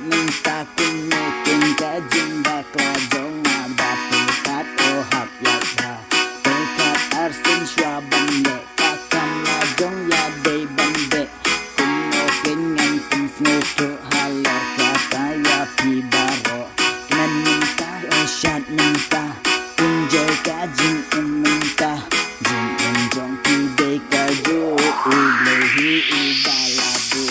minta kunukin kajing bakla jong dapat oh hap yakba tekat arsin swaban le kakam la jong ya day bande kunukin ngantin smutu halar kata ya pibaro kenan minta oh syat minta kunjoy kajing minta jing jong pibay kaju ublehi ubalabu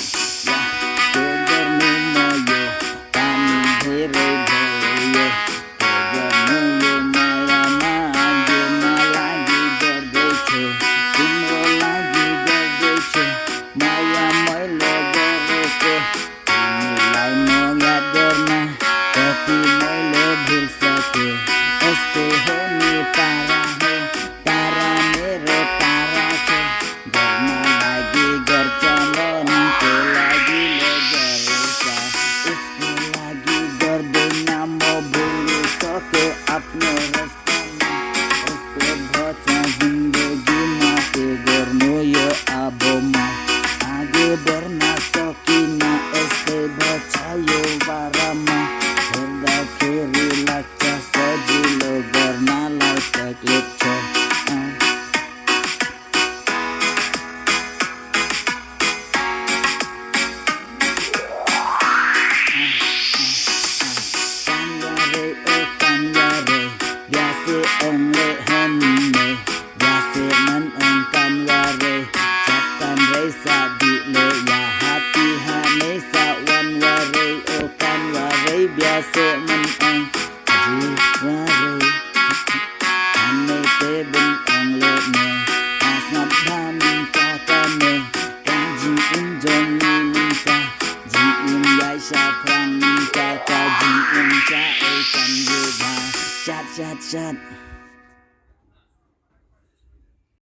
biasa menang jiware ane te ben ang le me asnap dhamin ka kane kan jing in jong ni minta jing in yai sha prang ka ka jing in cha e kan yu ba chat